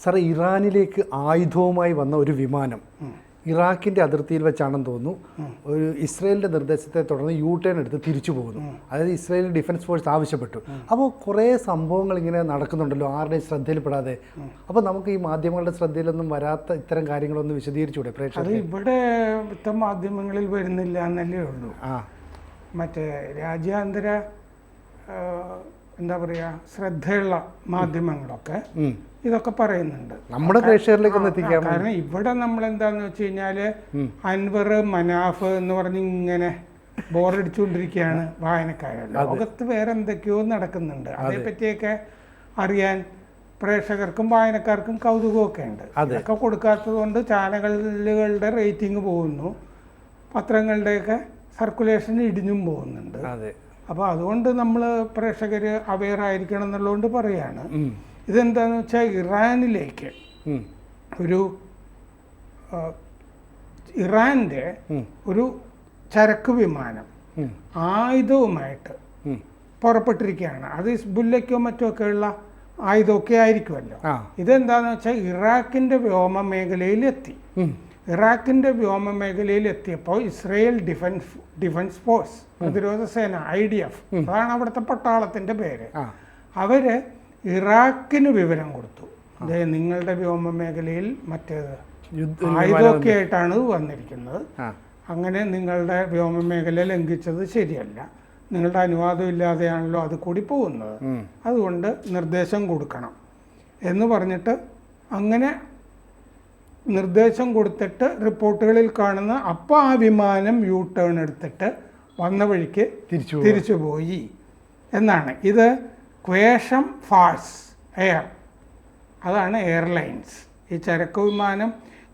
സാറേ, ഇറാനിലേക്ക് ആയുധവുമായി വന്ന ഒരു വിമാനം ഇറാഖിൻ്റെ അതിർത്തിയിൽ വെച്ചാണെന്ന് തോന്നുന്നു ഒരു ഇസ്രയേലിൻ്റെ നിർദ്ദേശത്തെ തുടർന്ന് യു ടേൺ എടുത്ത് തിരിച്ചു പോകുന്നു. അതായത് ഇസ്രയേൽ ഡിഫൻസ് ഫോഴ്സ് ആവശ്യപ്പെട്ടു. അപ്പോൾ കുറേ സംഭവങ്ങൾ ഇങ്ങനെ നടക്കുന്നുണ്ടല്ലോ ആരുടെയും ശ്രദ്ധയിൽപ്പെടാതെ. അപ്പോൾ നമുക്ക് ഈ മാധ്യമങ്ങളുടെ ശ്രദ്ധയിലൊന്നും വരാത്ത ഇത്തരം കാര്യങ്ങളൊന്ന് വിശദീകരിച്ചുകൂടെ പ്രേക്ഷകർ? ഇവിടെ മാധ്യമങ്ങളിൽ വരുന്നില്ല എന്നല്ലേ ഉള്ളൂ. മറ്റേ രാജ്യാന്തര എന്താ പറയുക ശ്രദ്ധയുള്ള മാധ്യമങ്ങളൊക്കെ ഇതൊക്കെ പറയുന്നുണ്ട്. നമ്മുടെ പ്രേക്ഷകരിലേക്ക് എത്തിക്കാം. കാരണം ഇവിടെ നമ്മൾ എന്താന്ന് വെച്ച് കഴിഞ്ഞാല് അൻവർ മനാഫ് എന്ന് പറഞ്ഞ് ഇങ്ങനെ ബോറടിച്ചുകൊണ്ടിരിക്കുകയാണ് വായനക്കാരൻ. ലോകത്ത് വേറെ എന്തൊക്കെയോ നടക്കുന്നുണ്ട്. അതേപ്പറ്റിയൊക്കെ അറിയാൻ പ്രേക്ഷകർക്കും വായനക്കാർക്കും കൗതുകമൊക്കെ ഉണ്ട്. അതൊക്കെ കൊടുക്കാത്തത് കൊണ്ട് ചാനലുകളുടെ റേറ്റിംഗ് പോകുന്നു, പത്രങ്ങളുടെയൊക്കെ സർക്കുലേഷൻ ഇടിഞ്ഞും പോകുന്നുണ്ട്. അപ്പോൾ അതുകൊണ്ട് നമ്മൾ പ്രേക്ഷകർ അവെയർ ആയിരിക്കണം എന്നുള്ളതുകൊണ്ട് പറയാണ്. ഇതെന്താണെന്ന് വെച്ചാൽ ഇറാനിലേക്ക് ഇറാൻ്റെ ഒരു ചരക്ക് വിമാനം ആയുധവുമായിട്ട് പുറപ്പെട്ടിരിക്കുകയാണ്. അത് ഹിസ്ബുല്ലയ്ക്കോ മറ്റോ ഒക്കെയുള്ള ആയുധമൊക്കെ ആയിരിക്കുമല്ലോ. ഇതെന്താണെന്ന് വെച്ചാൽ ഇറാഖിൻ്റെ വ്യോമ മേഖലയിലെത്തി. ഇറാഖിൻ്റെ വ്യോമ മേഖലയിലെത്തിയപ്പോൾ ഇസ്രയേൽ ഡിഫൻസ് ഫോഴ്സ്, പ്രതിരോധ സേന, IDF, അതാണ് അവിടുത്തെ പട്ടാളത്തിൻ്റെ പേര്, അവര് ഇറാഖിന് വിവരം കൊടുത്തു. നിങ്ങളുടെ വ്യോമ മേഖലയിൽ മറ്റേത് ആയുധമൊക്കെ ആയിട്ടാണ് വന്നിരിക്കുന്നത്, അങ്ങനെ നിങ്ങളുടെ വ്യോമ മേഖല ലംഘിച്ചത് ശരിയല്ല, നിങ്ങളുടെ അനുവാദം ഇല്ലാതെയാണല്ലോ അത് കൂടി പോകുന്നത്, അതുകൊണ്ട് നിർദ്ദേശം കൊടുക്കണം എന്ന് പറഞ്ഞിട്ട് അങ്ങനെ നിർദ്ദേശം കൊടുത്തിട്ട് റിപ്പോർട്ടുകളിൽ കാണുന്ന അപ്പോൾ ആ വിമാനം യു ടേൺ എടുത്തിട്ട് വന്ന വഴിക്ക് തിരിച്ചു പോയി എന്നാണ്. ഇത് ക്വേഷം ഫാഴ്സ് എയർ, അതാണ് എയർലൈൻസ്. ഈ ചരക്ക് വിമാനം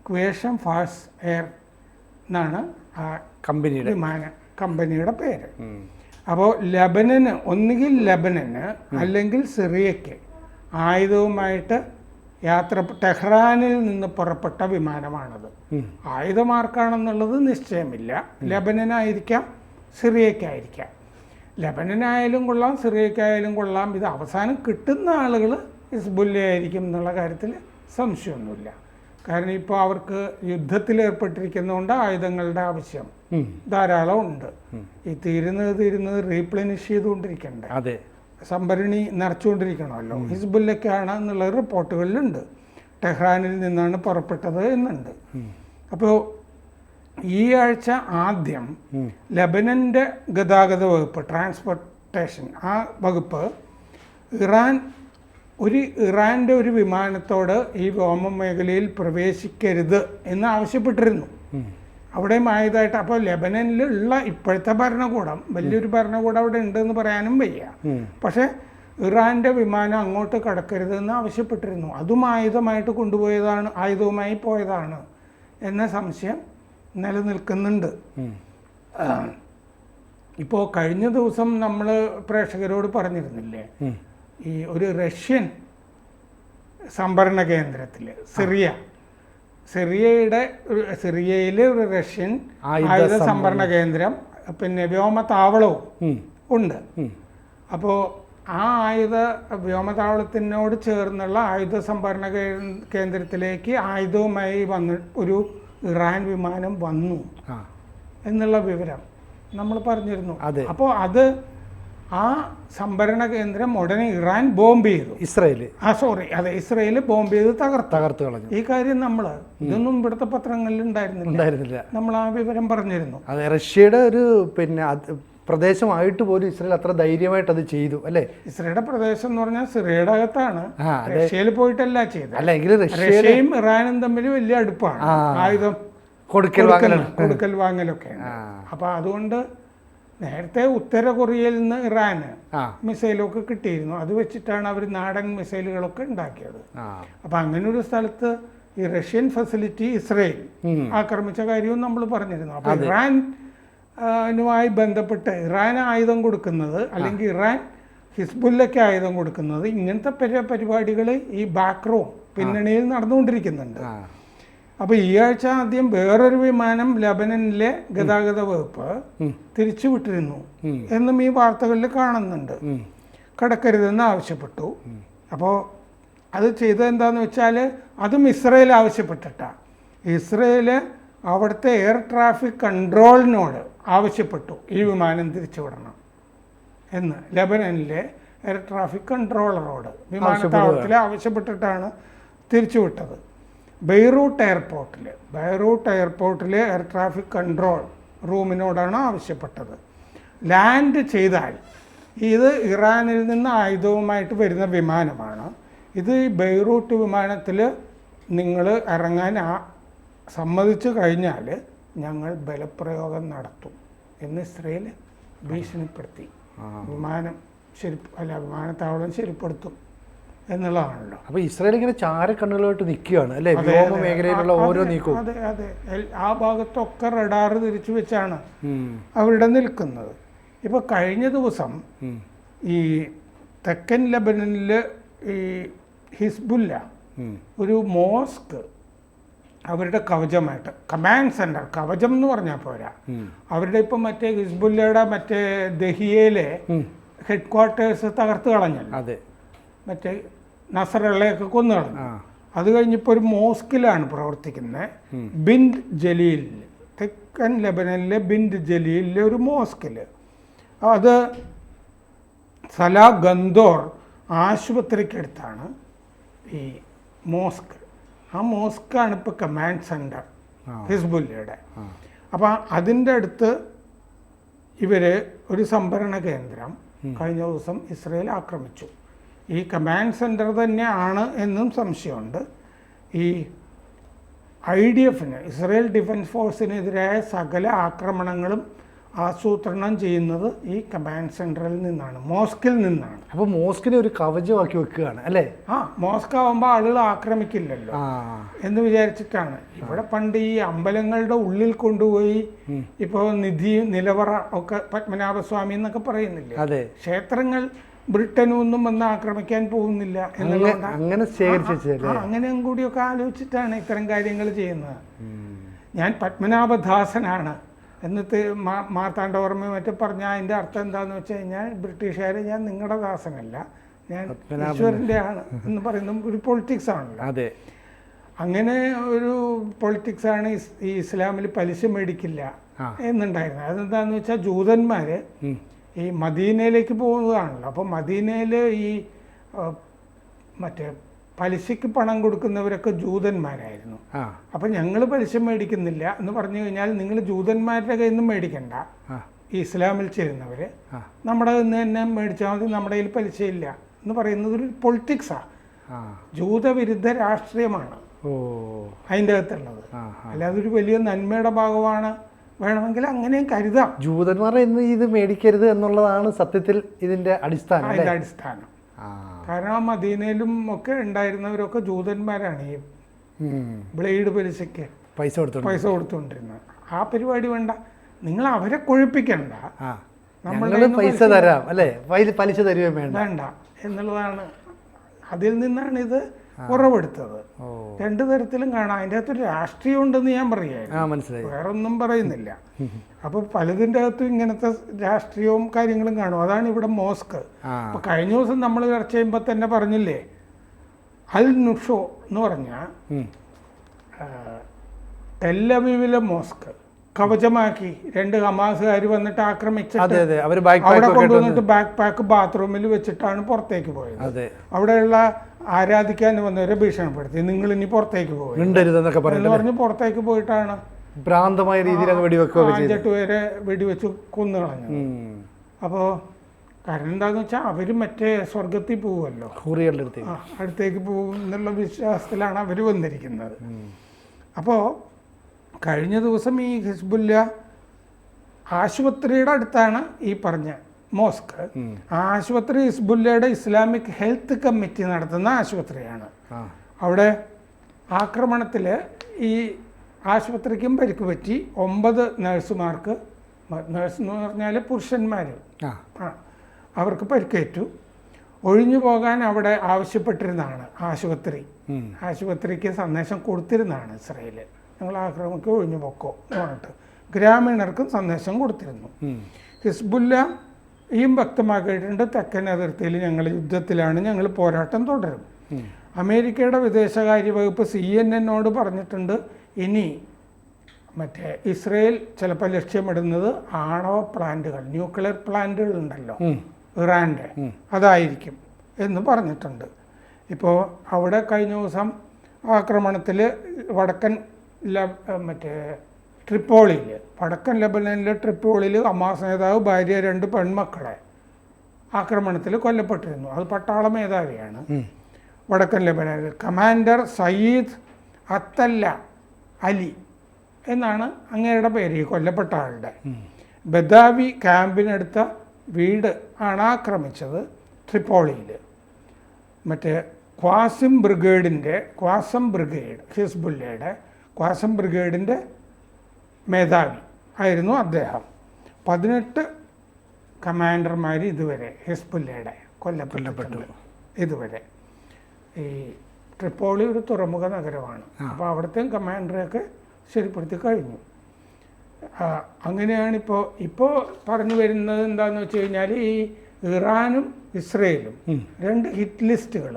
ക്വേഷം ഫാഴ്സ് എയർ എന്നാണ് ആ കമ്പനിയുടെ പേര്. അപ്പോൾ ലബനന്, ഒന്നുകിൽ ലബനന് അല്ലെങ്കിൽ സിറിയയ്ക്ക് ആയുധവുമായിട്ട് ടെഹ്റാനിൽ നിന്ന് പുറപ്പെട്ട വിമാനമാണത്. ആയുധമാർക്കാണെന്നുള്ളത് നിശ്ചയമില്ല. ലബനനായിരിക്കാം, സിറിയയ്ക്കായിരിക്കാം. ലബനനായാലും കൊള്ളാം, സിറിയയ്ക്കായാലും കൊള്ളാം. ഇത് അവസാനം കിട്ടുന്ന ആളുകൾ ഹിസ്ബുല്ലയായിരിക്കും എന്നുള്ള കാര്യത്തിൽ സംശയമൊന്നുമില്ല. കാരണം ഇപ്പോൾ അവർക്ക് യുദ്ധത്തിൽ ഏർപ്പെട്ടിരിക്കുന്നതുകൊണ്ട് ആയുധങ്ങളുടെ ആവശ്യം ധാരാളം ഉണ്ട്. ഈ തീരുന്നത് റീപ്ലെനിഷ് ചെയ്തുകൊണ്ടിരിക്കണ്ടേ, സംഭരണി നിറച്ചുകൊണ്ടിരിക്കണമല്ലോ. ഹിസ്ബുല്ലയ്ക്കാണ് എന്നുള്ള റിപ്പോർട്ടുകളിലുണ്ട്. ടെഹ്റാനിൽ നിന്നാണ് പുറപ്പെട്ടത് എന്നുണ്ട്. അപ്പോൾ ഈ ആഴ്ച ആദ്യം ലബനൻ്റെ ഗതാഗത വകുപ്പ്, ട്രാൻസ്പോർട്ടേഷൻ, ആ വകുപ്പ് ഇറാൻ്റെ ഒരു വിമാനത്തോട് ഈ വ്യോമ മേഖലയിൽ പ്രവേശിക്കരുത് എന്ന് ആവശ്യപ്പെട്ടിരുന്നു. അവിടെയും ആയതായിട്ട്. അപ്പോൾ ലെബനനിലുള്ള ഇപ്പോഴത്തെ ഭരണകൂടം, വലിയൊരു ഭരണകൂടം അവിടെ ഉണ്ടെന്ന് പറയാനും വയ്യ. പക്ഷേ ഇറാൻ്റെ വിമാനം അങ്ങോട്ട് കടക്കരുതെന്ന് ആവശ്യപ്പെട്ടിരുന്നു. അതും ആയുധമായിട്ട് കൊണ്ടുപോയതാണ്, ആയുധവുമായി പോയതാണ് എന്ന സംശയം നിലനിൽക്കുന്നുണ്ട്. ഇപ്പോൾ കഴിഞ്ഞ ദിവസം നമ്മൾ പ്രേക്ഷകരോട് പറഞ്ഞിരുന്നില്ലേ, ഈ ഒരു റഷ്യൻ സംഭരണ കേന്ദ്രത്തിൽ സിറിയയിൽ ഒരു റഷ്യൻ ആയുധ സംഭരണ കേന്ദ്രം, പിന്നെ വ്യോമതാവളവും ഉണ്ട്. അപ്പോൾ ആ വ്യോമതാവളത്തിനോട് ചേർന്നുള്ള ആയുധ സംഭരണ കേന്ദ്രത്തിലേക്ക് ആയുധവുമായി ഒരു ഇറാൻ വിമാനം വന്നു എന്നുള്ള വിവരം നമ്മൾ പറഞ്ഞിരുന്നു. അപ്പോൾ ആ സംഭരണ കേന്ദ്രം ഉടനെ ഇറാൻ ബോംബ് ചെയ്തു. ഇസ്രയേൽ ബോംബ് ചെയ്ത് തകർത്തു കളഞ്ഞു. ഈ കാര്യം ഇതൊന്നും ഇവിടുത്തെ പത്രങ്ങളിൽ ഉണ്ടായിരുന്നില്ല. നമ്മൾ ആ വിവരം പറഞ്ഞിരുന്നു. അതെ, റഷ്യയുടെ ഒരു പ്രദേശമായിട്ട് പോലും ഇസ്രയേൽ അത്ര ധൈര്യമായിട്ട് അത് ചെയ്തു അല്ലേ? ഇസ്രയേലിന്റെ പ്രദേശം എന്ന് പറഞ്ഞാൽ സിറിയയുടെ അകത്താണ്, റഷ്യയിൽ പോയിട്ടല്ല ചെയ്തത്. റഷ്യയും ഇറാനും തമ്മിൽ വലിയ അടുപ്പാണ്, ആയുധം കൊടുക്കൽ വാങ്ങലൊക്കെയാണ്. അപ്പൊ അതുകൊണ്ട് നേരത്തെ ഉത്തര കൊറിയയിൽ നിന്ന് ഇറാന് മിസൈലൊക്കെ കിട്ടിയിരുന്നു. അത് വെച്ചിട്ടാണ് അവർ നാടൻ മിസൈലുകളൊക്കെ ഉണ്ടാക്കിയത്. അപ്പം അങ്ങനെ ഒരു സ്ഥലത്ത് ഈ റഷ്യൻ ഫെസിലിറ്റി ഇസ്രയേൽ ആക്രമിച്ച കാര്യവും നമ്മൾ പറഞ്ഞിരുന്നു. അപ്പോൾ ഇറാനുമായി ബന്ധപ്പെട്ട് ഇറാൻ ആയുധം കൊടുക്കുന്നത്, അല്ലെങ്കിൽ ഇറാൻ ഹിസ്ബുല്ലയ്ക്ക് ആയുധം കൊടുക്കുന്നത്, ഇങ്ങനത്തെ പരിപാടികൾ ഈ ബാക്ക്റൂം പിന്നണിയിൽ നടന്നുകൊണ്ടിരിക്കുന്നുണ്ട്. അപ്പോൾ ഈ ആഴ്ച ആദ്യം വേറൊരു വിമാനം ലബനനിലെ ഗതാഗത വകുപ്പ് തിരിച്ചു വിട്ടിരുന്നു എന്നും ഈ വാർത്തകളിൽ കാണുന്നുണ്ട്. കടക്കരുതെന്ന് ആവശ്യപ്പെട്ടു. അപ്പോൾ അത് ചെയ്തത് എന്താണെന്ന് വെച്ചാൽ അതും ഇസ്രയേൽ ആവശ്യപ്പെട്ടിട്ടാണ്. ഇസ്രയേൽ അവിടുത്തെ എയർ ട്രാഫിക് കൺട്രോളിനോട് ആവശ്യപ്പെട്ടു ഈ വിമാനം തിരിച്ചു വിടണം എന്ന്. ലെബനനിലെ എയർ ട്രാഫിക് കൺട്രോളറോട് വിമാനത്താവളത്തിൽ ആവശ്യപ്പെട്ടിട്ടാണ് തിരിച്ചുവിട്ടത്. ബെയ്റൂട്ട് എയർപോർട്ടിലെ എയർ ട്രാഫിക് കൺട്രോൾ റൂമിനോടാണ് ആവശ്യപ്പെട്ടത്. ലാൻഡ് ചെയ്താൽ ഇത് ഇറാനിൽ നിന്ന് ആയുധവുമായിട്ട് വരുന്ന വിമാനമാണ്. ഇത് ഈ ബെയ്റൂട്ട് വിമാനത്തിൽ നിങ്ങൾ ഇറങ്ങാൻ സമ്മതിച്ചു കഴിഞ്ഞാൽ ഞങ്ങൾ ബലപ്രയോഗം നടത്തും എന്ന് ഇസ്രയേൽ ഭീഷണിപ്പെടുത്തി. വിമാനത്താവളം ശരിപ്പെടുത്തും എന്നുള്ളതാണല്ലോ. അപ്പോൾ ഇസ്രയേൽ ഇങ്ങനെ ചാരക്കണ്ണുകളായിട്ട് നിൽക്കുകയാണ് അല്ലേ, വ്യോമ മേഖലയിലുള്ള ഓരോ നീക്കവും. അതെ അതെ, ആ ഭാഗത്തൊക്കെ റഡാർ തിരിച്ചു വെച്ചാണ് അവിടെ നിൽക്കുന്നത്. ഇപ്പോൾ കഴിഞ്ഞ ദിവസം ഈ തെക്കൻ ലെബനനിൽ ഈ ഹിസ്ബുല്ല ഒരു മോസ്ക് അവരുടെ കവചമായിട്ട്, കമാൻഡ് സെൻറ്റർ, കവചം എന്ന് പറഞ്ഞാൽ പോരാ, അവരുടെ ഇപ്പം മറ്റേ ഹിസ്ബുല്ലയുടെ മറ്റേ ദഹിയയിലെ ഹെഡ് ക്വാർട്ടേഴ്സ് തകർത്ത് കളഞ്ഞല്ലോ. അതെ, മറ്റേ നസറുള്ളയൊക്കെ കൊന്നു കളഞ്ഞു. അത് കഴിഞ്ഞിപ്പോൾ ഒരു മോസ്കിലാണ് പ്രവർത്തിക്കുന്നത്. ബിൻഡ് ജലീൽ, തെക്കൻ ലെബനനിലെ ബിൻഡ് ജലീലിലെ ഒരു മോസ്കിൽ. അത് സലാ ഗന്തോർ ആശുപത്രിക്കടുത്താണ് ഈ മോസ്ക്. ആ മോസ്കാണ് ഇപ്പോൾ കമാൻഡ് സെൻറ്റർ ഹിസ്ബുല്ലയുടെ. അപ്പം അതിൻ്റെ അടുത്ത് ഇവർ ഒരു സംഭരണ കേന്ദ്രം കഴിഞ്ഞ ദിവസം ഇസ്രയേൽ ആക്രമിച്ചു. ഈ കമാൻഡ് സെൻറ്റർ തന്നെയാണ് എന്നും സംശയമുണ്ട്. ഈ IDF ഇസ്രയേൽ ഡിഫൻസ് ഫോഴ്സിനെതിരായ സകല ആക്രമണങ്ങളും ആസൂത്രണം ചെയ്യുന്നത് ഈ കമാൻഡ് സെൻറ്ററിൽ നിന്നാണ്, മോസ്കിൽ നിന്നാണ്. അപ്പോൾ മോസ്കിനെ ഒരു കവചമാക്കി വെക്കുകയാണ് അല്ലേ? മോസ്ക് ആവുമ്പോൾ ആളുകൾ ആക്രമിക്കില്ലല്ലോ എന്ന് വിചാരിച്ചിട്ടാണ്. ഇവിടെ പണ്ട് ഈ അമ്പലങ്ങളുടെ ഉള്ളിൽ കൊണ്ടുപോയി ഇപ്പോൾ നിലവറ ഒക്കെ പത്മനാഭസ്വാമി എന്നൊക്കെ പറയുന്നില്ലേ, അതെ, ക്ഷേത്രങ്ങൾ ബ്രിട്ടനൊന്നും വന്ന് ആക്രമിക്കാൻ പോകുന്നില്ല അങ്ങനെയും കൂടിയൊക്കെ ആലോചിച്ചിട്ടാണ് ഇത്തരം കാര്യങ്ങൾ ചെയ്യുന്നത്. ഞാൻ പത്മനാഭദാസനാണ് എന്നിട്ട് മാർത്താണ്ഡവർമ്മ മറ്റും പറഞ്ഞാൽ അതിൻ്റെ അർത്ഥം എന്താണെന്ന് വെച്ച് കഴിഞ്ഞാൽ ബ്രിട്ടീഷുകാർ ഞാൻ നിങ്ങളുടെ ദാസനല്ല, ഞാൻ ഈശ്വരൻ്റെ ആണ് എന്ന് പറയുന്ന ഒരു പൊളിറ്റിക്സ് ആണല്ലോ. അതെ, അങ്ങനെ ഒരു പൊളിറ്റിക്സാണ് ഈ ഇസ്ലാമിൽ പലിശ മേടിക്കില്ല എന്നുണ്ടായിരുന്നത്. അതെന്താണെന്ന് വെച്ചാൽ ജൂതന്മാർ ഈ മദീനയിലേക്ക് പോകുന്നതാണല്ലോ. അപ്പോൾ മദീനയിൽ ഈ മറ്റേ പലിശയ്ക്ക് പണം കൊടുക്കുന്നവരൊക്കെ ജൂതന്മാരായിരുന്നു. അപ്പം ഞങ്ങൾ പലിശ മേടിക്കുന്നില്ല എന്ന് പറഞ്ഞു കഴിഞ്ഞാൽ നിങ്ങൾ ജൂതന്മാരുടെ കയ്യിൽ നിന്ന് മേടിക്കണ്ട, ഈ ഇസ്ലാമിൽ ചേരുന്നവർ നമ്മുടെ കയ്യിൽ നിന്ന് തന്നെ മേടിച്ചാൽ മതി, നമ്മുടെ കയ്യിൽ പലിശയില്ല എന്ന് പറയുന്നത് ഒരു പൊളിറ്റിക്സാണ്, ജൂതവിരുദ്ധ രാഷ്ട്രീയമാണ് അതിൻ്റെ അകത്തുള്ളത്. അല്ലാതെ ഒരു വലിയ നന്മയുടെ ഭാഗമാണ് വേണമെങ്കിൽ അങ്ങനെയും കരുതാം. ജൂതന്മാരെ ഇന്ന് ഇത് മേടിക്കരുത് എന്നുള്ളതാണ് സത്യത്തിൽ ഇതിൻ്റെ അടിസ്ഥാനം. അതിൻ്റെ അടിസ്ഥാനം കാരണം മദീനയിലും ഒക്കെ ഉണ്ടായിരുന്നവരൊക്കെ ജൂതന്മാരാണ് ഈ ബ്ലേഡ് പലിശയ്ക്ക് പൈസ കൊടുത്തുകൊണ്ടിരുന്നത്. ആ പരിപാടി വേണ്ട, നിങ്ങൾ അവരെ കൊഴുപ്പിക്കണ്ട, നമ്മൾ പൈസ തരാം അല്ലേ, പലിശ തരുകയും വേണ്ട എന്നുള്ളതാണ്. അതിൽ നിന്നാണ് ഇത് ഉറവെടുത്തത്. രണ്ടു തരത്തിലും കാണാം. അതിൻ്റെ അകത്തൊരു രാഷ്ട്രീയം ഉണ്ടെന്ന് ഞാൻ പറയായിരുന്നു, വേറൊന്നും പറയുന്നില്ല. അപ്പോൾ പലതിൻ്റെ അകത്തും ഇങ്ങനത്തെ രാഷ്ട്രീയവും കാര്യങ്ങളും കാണും. അതാണ് ഇവിടെ മോസ്ക്. അപ്പോൾ കഴിഞ്ഞ ദിവസം നമ്മൾ ചർച്ച ചെയ്യുമ്പോൾ തന്നെ പറഞ്ഞില്ലേ, അൽ നുഷോ എന്ന് പറഞ്ഞാൽ ടെല്ലവീവിലെ മോസ്ക് കവചമാക്കി 2 ഹമാസുകാർ വന്നിട്ട് ആക്രമിച്ചിട്ട് അവിടെ കൊണ്ടുവന്നിട്ട് ബാക്ക് പാക്ക് ബാത്റൂമിൽ വെച്ചിട്ടാണ് പുറത്തേക്ക് പോയത്. അവിടെയുള്ള ആരാധിക്കാൻ വന്നവരെ ഭീഷണിപ്പെടുത്തി, നിങ്ങൾ ഇനി പുറത്തേക്ക് പോകും എന്ന് പറഞ്ഞ് പുറത്തേക്ക് പോയിട്ടാണ് ഭ്രാന്തമായ രീതിയിൽ 5-8 പേരെ വെടിവെച്ച് കൊന്നു കളഞ്ഞു. അപ്പോൾ കാരണം എന്താണെന്ന് വെച്ചാൽ അവർ മറ്റേ സ്വർഗത്തിൽ പോകുമല്ലോ, അടുത്തേക്ക് പോകും എന്നുള്ള വിശ്വാസത്തിലാണ് അവർ വന്നിരിക്കുന്നത്. അപ്പോൾ കഴിഞ്ഞ ദിവസം ഈ ഹിസ്ബുല്ല ആശുപത്രിയുടെ അടുത്താണ് ഈ പറഞ്ഞ മോസ്ക്. ആ ആശുപത്രി ഹിസ്ബുല്ലയുടെ ഇസ്ലാമിക് ഹെൽത്ത് കമ്മിറ്റി നടത്തുന്ന ആശുപത്രിയാണ്. അവിടെ ആക്രമണത്തിൽ ഈ ആശുപത്രിക്കും പരിക്ക് പറ്റി. 9 നഴ്സുമാർക്ക്, നഴ്സ് എന്ന് പറഞ്ഞാൽ പുരുഷന്മാർ, അവർക്ക് പരിക്കേറ്റു. ഒഴിഞ്ഞു പോകാൻ അവിടെ ആവശ്യപ്പെട്ടിരുന്നതാണ് ആശുപത്രിക്ക് സന്ദേശം കൊടുത്തിരുന്നതാണ് ഇസ്രയേൽ, ഞങ്ങൾ ആക്രമണക്ക് ഒഴിഞ്ഞു പോക്കോ എന്ന് പറഞ്ഞിട്ട് ഗ്രാമീണർക്കും സന്ദേശം കൊടുത്തിരുന്നു. ഹിസ്ബുല്ലയും വ്യക്തമാക്കിയിട്ടുണ്ട്, തെക്കൻ അതിർത്തിയിൽ ഞങ്ങൾ യുദ്ധത്തിലാണ്, ഞങ്ങൾ പോരാട്ടം തുടരും. അമേരിക്കയുടെ വിദേശകാര്യ വകുപ്പ് CNN പറഞ്ഞിട്ടുണ്ട് ഇനി മറ്റേ ഇസ്രയേൽ ചിലപ്പോൾ ലക്ഷ്യമിടുന്നത് ആണവ പ്ലാന്റുകൾ, ന്യൂക്ലിയർ പ്ലാന്റുകൾ ഉണ്ടല്ലോ ഇറാൻ്റെ, അതായിരിക്കും എന്ന് പറഞ്ഞിട്ടുണ്ട്. ഇപ്പോൾ അവിടെ കഴിഞ്ഞ ദിവസം ആക്രമണത്തിൽ വടക്കൻ മറ്റേ ട്രിപ്പോളിയിൽ, വടക്കൻ ലെബനനിലെ ട്രിപ്പോളിയിൽ ഹമാസ് നേതാവ് ഭാര്യ 2 പെൺമക്കളെ ആക്രമണത്തിൽ കൊല്ലപ്പെട്ടിരുന്നു. അത് പട്ടാള മേധാവിയാണ്. വടക്കൻ ലെബനനിൽ കമാൻഡർ സയ്യിദ് അത്തല്ല അലി എന്നാണ് അങ്ങേരുടെ പേര്, ഈ കൊല്ലപ്പെട്ട ആളുടെ. ബദാവി ക്യാമ്പിനടുത്ത വീട് ആണ് ആക്രമിച്ചത് ട്രിപ്പോളിയിൽ. മറ്റേ ഖ്വാസം ബ്രിഗേഡ് ഹിസ്ബുല്ലയുടെ ഖ്വാസം ബ്രിഗേഡിൻ്റെ മേധാവി ആയിരുന്നു അദ്ദേഹം. 18 കമാൻഡർമാർ ഇതുവരെ ഹിസ്ബുല്ലയുടെ കൊല്ലപ്പെട്ടു ഇതുവരെ. ഈ ട്രിപ്പോളി ഒരു തുറമുഖ നഗരമാണ്. അപ്പോൾ അവിടുത്തെ കമാൻഡറെയൊക്കെ ശരിപ്പെടുത്തി കഴിഞ്ഞു. അങ്ങനെയാണിപ്പോൾ പറഞ്ഞു വരുന്നത് എന്താണെന്ന് വെച്ച് കഴിഞ്ഞാൽ ഈ ഇറാനും ഇസ്രയേലും 2 ഹിറ്റ് ലിസ്റ്റുകൾ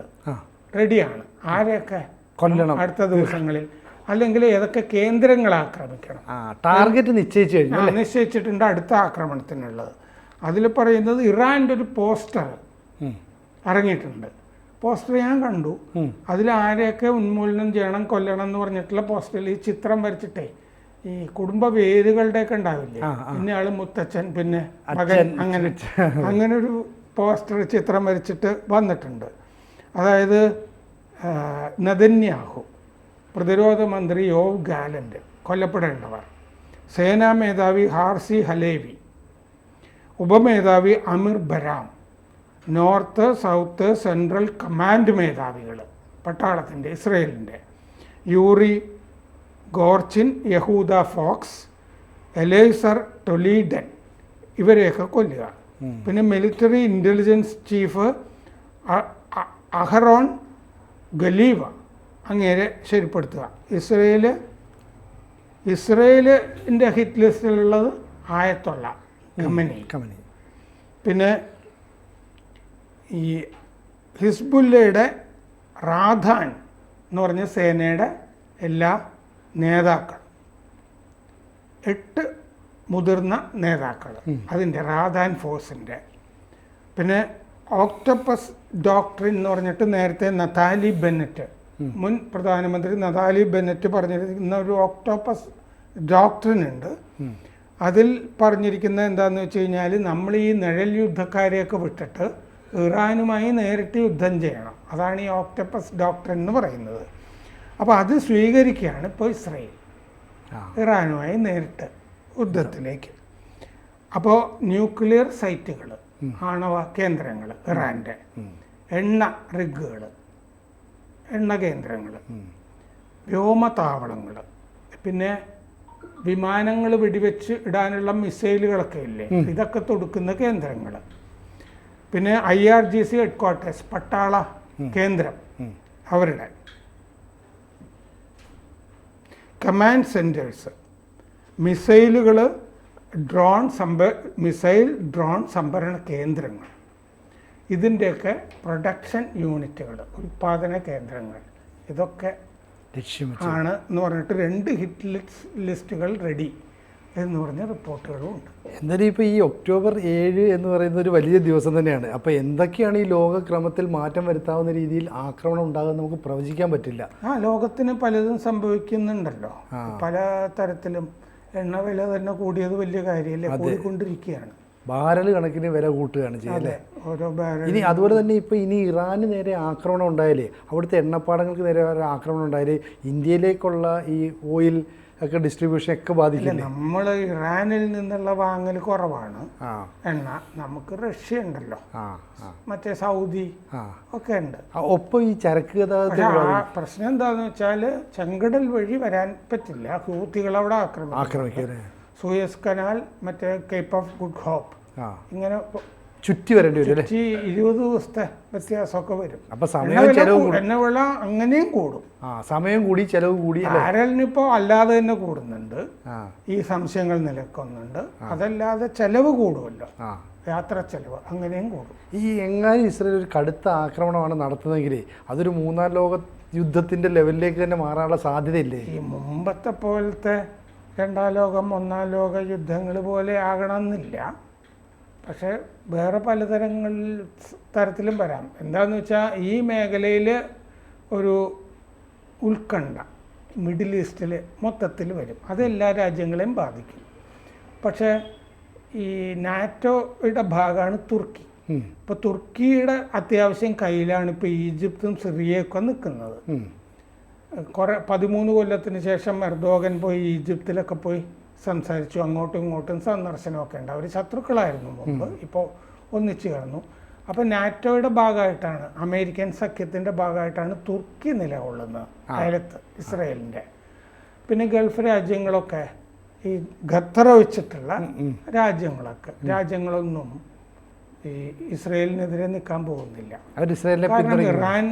റെഡിയാണ്. ആരെയൊക്കെ കൊല്ലണം അടുത്ത ദിവസങ്ങളിൽ, അല്ലെങ്കിൽ ഏതൊക്കെ കേന്ദ്രങ്ങൾ ആക്രമിക്കണം, ടാർഗറ്റ് നിശ്ചയിച്ചിട്ടുണ്ട് അടുത്ത ആക്രമണത്തിനുള്ളത്. അതിൽ പറയുന്നത് ഇറാൻ്റെ ഒരു പോസ്റ്റർ ഇറങ്ങിയിട്ടുണ്ട്. പോസ്റ്റർ ഞാൻ കണ്ടു. അതിൽ ആരെയൊക്കെ ഉന്മൂലനം ചെയ്യണം, കൊല്ലണം എന്ന് പറഞ്ഞിട്ടുള്ള പോസ്റ്ററിൽ ഈ ചിത്രം വരച്ചിട്ടേ ഈ കുടുംബ പേരുകളുടെയൊക്കെ ഉണ്ടാവില്ലേ, ഇന്നയാള് മുത്തച്ഛൻ പിന്നെ മകൻ, അങ്ങനെ ഒരു പോസ്റ്റർ ചിത്രം വരച്ചിട്ട് വന്നിട്ടുണ്ട്. അതായത് നെതന്യാഹു, പ്രതിരോധ മന്ത്രി യോവ് ഗാലന്റ് കൊല്ലപ്പെടേണ്ടവർ, സേനാ മേധാവി ഹാർസി ഹലേവി, ഉപമേധാവി Amir Baram, north south central command മേധാവികൾ പട്ടാളത്തിൻ്റെ ഇസ്രയേലിൻ്റെ, യൂറി ഗോർച്ചിൻ, യഹൂദ ഫോക്സ്, എലേസർ ടൊലീഡൻ, ഇവരെയൊക്കെ കൊല്ലുക. പിന്നെ മിലിറ്ററി ഇൻ്റലിജൻസ് ചീഫ് അഹറോൺ ഗലീവ അങ്ങേരെ ശരിപ്പെടുത്തുക. ഇസ്രയേലിൻ്റെ ഹിറ്റ് ലിസ്റ്റിലുള്ളത് ആയത്തുള്ള ഖമനി. പിന്നെ ഈ ഹിസ്ബുല്ലയുടെ റാധാൻ എന്ന് പറഞ്ഞ സേനയുടെ എല്ലാ നേതാക്കൾ, 8 മുതിർന്ന നേതാക്കൾ അതിൻ്റെ റാധാൻ ഫോഴ്സിൻ്റെ. പിന്നെ ഓക്ടോപ്പസ് ഡോക്ട്രിൻ എന്ന് പറഞ്ഞിട്ട് നേരത്തെ നതാലി ബെന്നറ്റ്, മുൻ പ്രധാനമന്ത്രി നതാലി ബെന്നറ്റ് പറഞ്ഞിരിക്കുന്ന ഒരു ഓക്ടോപ്പസ് ഡോക്ട്രിൻ ഉണ്ട്. അതിൽ പറഞ്ഞിരിക്കുന്നത് എന്താണെന്ന് വെച്ച് കഴിഞ്ഞാൽ നമ്മൾ ഈ നിഴൽ യുദ്ധക്കാരെയൊക്കെ വിട്ടിട്ട് ഇറാനുമായി നേരിട്ട് യുദ്ധം ചെയ്യണം. അതാണ് ഈ ഓക്ടോപ്പസ് ഡോക്ട്രിൻ എന്ന് പറയുന്നത്. അപ്പോൾ അത് സ്വീകരിക്കുകയാണ് ഇപ്പോൾ ഇസ്രയേൽ, ഇറാനുമായി നേരിട്ട് യുദ്ധത്തിലേക്ക്. അപ്പോൾ ന്യൂക്ലിയർ സൈറ്റുകൾ, ആണവ കേന്ദ്രങ്ങൾ ഇറാൻ്റെ, എണ്ണ റിഗുകൾ, എണ്ണ കേന്ദ്രങ്ങൾ, വ്യോമതാവളങ്ങൾ, പിന്നെ വിമാനങ്ങൾ വെടിവെച്ച് ഇടാനുള്ള മിസൈലുകളൊക്കെ ഇല്ലേ, ഇതൊക്കെ തൊടുക്കുന്ന കേന്ദ്രങ്ങൾ, പിന്നെ IRGC ഹെഡ്ക്വാർട്ടേഴ്സ് പട്ടാള കേന്ദ്രം, അവരുടെ കമാൻഡ് സെൻറ്റേഴ്സ്, മിസൈൽ ഡ്രോൺ സംഭരണ കേന്ദ്രങ്ങൾ, ഇതിൻ്റെയൊക്കെ പ്രൊഡക്ഷൻ യൂണിറ്റുകൾ, ഉൽപ്പാദന കേന്ദ്രങ്ങൾ, ഇതൊക്കെ ആണ് എന്ന് പറഞ്ഞിട്ട് 2 ഹിറ്റ് ലിസ്റ്റുകൾ റെഡി എന്ന് പറഞ്ഞ റിപ്പോർട്ടുകളും ഉണ്ട്. എന്തായാലും ഇപ്പോൾ ഈ ഒക്ടോബർ 7 എന്ന് പറയുന്ന ഒരു വലിയ ദിവസം തന്നെയാണ്. അപ്പോൾ എന്തൊക്കെയാണ് ഈ ലോകക്രമത്തിൽ മാറ്റം വരുത്താവുന്ന രീതിയിൽ ആക്രമണം ഉണ്ടാകുമെന്ന് നമുക്ക് പ്രവചിക്കാൻ പറ്റില്ല. ലോകത്തിന് പലതും സംഭവിക്കുന്നുണ്ടല്ലോ, പല തരത്തിലും. എണ്ണ വില തന്നെ കൂടിയത് വലിയ കാര്യമല്ലേ, കൂടിക്കൊണ്ടിരിക്കുകയാണ്. ബാരൽ കണക്കിന് വില കൂട്ടുകയാണ് ചെയ്യുന്നത്. ഓരോ ബാരൽ. ഇനി അതുപോലെ തന്നെ ഇപ്പോൾ ഇനി ഇറാന് നേരെ ആക്രമണം ഉണ്ടായാലേ, അവിടുത്തെ എണ്ണപ്പാടങ്ങൾക്ക് നേരെ ആക്രമണം ഉണ്ടായാലേ ഇന്ത്യയിലേക്കുള്ള ഈ ഓയിൽ ഒക്കെ ഡിസ്ട്രിബ്യൂഷൻ ഒക്കെ ബാധിക്കില്ല. നമ്മൾ ഇറാനിൽ നിന്നുള്ള വാങ്ങൽ കുറവാണ് എണ്ണ. നമുക്ക് റഷ്യ ഉണ്ടല്ലോ, മറ്റേ സൗദി ഒക്കെ ഉണ്ട്. ഒപ്പം ഈ ചരക്ക് ഗതാഗതം പ്രശ്നം എന്താന്ന് വെച്ചാൽ ചെങ്കടൽ വഴി വരാൻ പറ്റില്ല. ഹൂത്തികൾ അവിടെ ആക്രമിക്കും. സൂയസ് കനാൽ, മറ്റേ കേപ്പ് ഓഫ് ഗുഡ് ഹോപ്പ്, ഇങ്ങനെ ചുറ്റി വരേണ്ടി വരും. 20 ദിവസത്തെ വ്യത്യാസമൊക്കെ വരും. അപ്പൊ സമയം ചെലവ്, എണ്ണ വില അങ്ങനെയും കൂടും. സമയം കൂടി ചെലവ് കൂടി. ബാരലിനിപ്പോൾ അല്ലാതെ തന്നെ കൂടുന്നുണ്ട്, ഈ സംശയങ്ങൾ നിലനിൽക്കുന്നുണ്ട്. അതല്ലാതെ ചെലവ് കൂടുമല്ലോ യാത്രാ ചെലവ് അങ്ങനെയും കൂടും. ഈ എങ്ങാനും ഇസ്രയേൽ ഒരു കടുത്ത ആക്രമണമാണ് നടത്തുന്നതെങ്കിൽ അതൊരു മൂന്നാം ലോക യുദ്ധത്തിൻ്റെ ലെവലിലേക്ക് തന്നെ മാറാനുള്ള സാധ്യതയില്ലേ? ഈ മുമ്പത്തെ പോലത്തെ രണ്ടാം ലോകം ഒന്നാം ലോക യുദ്ധങ്ങൾ പോലെ ആകണമെന്നില്ല. പക്ഷേ വേറെ തരത്തിലും വരാം. എന്താണെന്ന് വെച്ചാൽ ഈ മേഖലയിൽ ഒരു ഉത്കണ്ഠ മിഡിൽ ഈസ്റ്റിൽ മൊത്തത്തിൽ വരും. അത് എല്ലാ രാജ്യങ്ങളെയും ബാധിക്കും. പക്ഷേ ഈ നാറ്റോയുടെ ഭാഗമാണ് തുർക്കി. ഇപ്പോൾ തുർക്കിയുടെ അത്യാവശ്യം കയ്യിലാണ് ഇപ്പോൾ ഈജിപ്തും സിറിയയൊക്കെ നിൽക്കുന്നത്. 13 കൊല്ലത്തിന് ശേഷം എർദോഗൻ പോയി ഈജിപ്തിലൊക്കെ പോയി സംസാരിച്ചു. അങ്ങോട്ടും ഇങ്ങോട്ടും സന്ദർശനമൊക്കെ ഉണ്ട്. അവർ ശത്രുക്കളായിരുന്നു മുമ്പ്, ഇപ്പോൾ ഒന്നിച്ചു കിടന്നു. അപ്പോൾ നാറ്റോയുടെ ഭാഗമായിട്ടാണ്, അമേരിക്കൻ സഖ്യത്തിൻ്റെ ഭാഗമായിട്ടാണ് തുർക്കി നിലകൊള്ളുന്നത് അയലത്ത് ഇസ്രയേലിൻ്റെ. പിന്നെ ഗൾഫ് രാജ്യങ്ങളൊക്കെ ഈ ഖത്തർ വെച്ചിട്ടുള്ള രാജ്യങ്ങളൊന്നും ഈ ഇസ്രയേലിനെതിരെ നിൽക്കാൻ പോകുന്നില്ല. കാരണം ഇറാൻ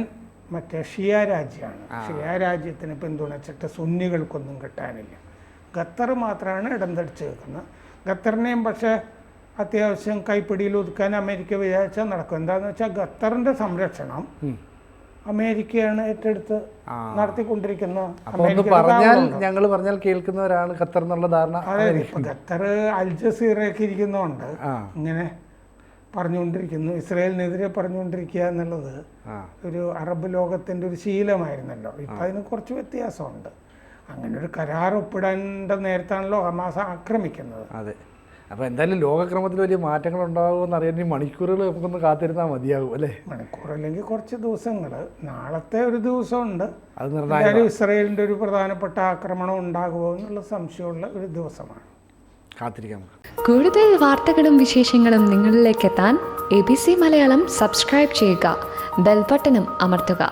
മറ്റേ ഷിയ രാജ്യമാണ്. ഷിയ രാജ്യത്തിന് പിന്തുണച്ചിട്ട് സുന്നികൾക്കൊന്നും കിട്ടാനില്ല. ഖത്തർ മാത്രമാണ് ഇടം തടിച്ച് നിൽക്കുന്നത്. ഖത്തറിനെയും പക്ഷേ അത്യാവശ്യം കൈപ്പിടിയിൽ ഒതുക്കാൻ അമേരിക്ക വിചാരിച്ചാൽ നടക്കും. എന്താണെന്ന് വെച്ചാൽ ഖത്തറിൻ്റെ സംരക്ഷണം അമേരിക്കയാണ് ഏറ്റെടുത്ത് നടത്തിക്കൊണ്ടിരിക്കുന്നത്. ഞങ്ങൾ പറഞ്ഞാൽ കേൾക്കുന്നവരാണ് ഖത്തർ എന്നുള്ള ധാരണ. അതെ, ഇപ്പം ഖത്തർ അൽ ജസീറയൊക്കെ ഇരിക്കുന്നതുകൊണ്ട് ഇങ്ങനെ പറഞ്ഞുകൊണ്ടിരിക്കുന്നു, ഇസ്രയേലിനെതിരെ പറഞ്ഞുകൊണ്ടിരിക്കുക എന്നുള്ളത് ഒരു അറബ് ലോകത്തിൻ്റെ ഒരു ശീലമായിരുന്നല്ലോ. ഇപ്പം അതിന് കുറച്ച് വ്യത്യാസമുണ്ട്. അങ്ങനെ ഒരു കരാർ ഒപ്പിടേണ്ട നേരത്താണല്ലോ ഹമാസ് ആക്രമിക്കുന്നത്. അതെ. അപ്പോൾ എന്തായാലും ലോകക്രമത്തിൽ വലിയ മാറ്റങ്ങൾ ഉണ്ടാകുമെന്ന് അറിയാൻ ഈ മണിക്കൂറുകൾ നമുക്കൊന്ന് കാത്തിരുന്നാൽ മതിയാകും അല്ലേ? മണിക്കൂർ അല്ലെങ്കിൽ കുറച്ച് ദിവസങ്ങൾ. നാളത്തെ ഒരു ദിവസമുണ്ട്, അത് ഇസ്രയേലിൻ്റെ ഒരു പ്രധാനപ്പെട്ട ആക്രമണം ഉണ്ടാകുമോ എന്നുള്ള സംശയമുള്ള ഒരു ദിവസമാണ്. കാത്തിരിക്കാം. കൂടുതൽ വാർത്തകളും വിശേഷങ്ങളും നിങ്ങളിലേക്ക് എത്താൻ ABC മലയാളം സബ്സ്ക്രൈബ് ചെയ്യുക, ബെൽ ബട്ടണും അമർത്തുക.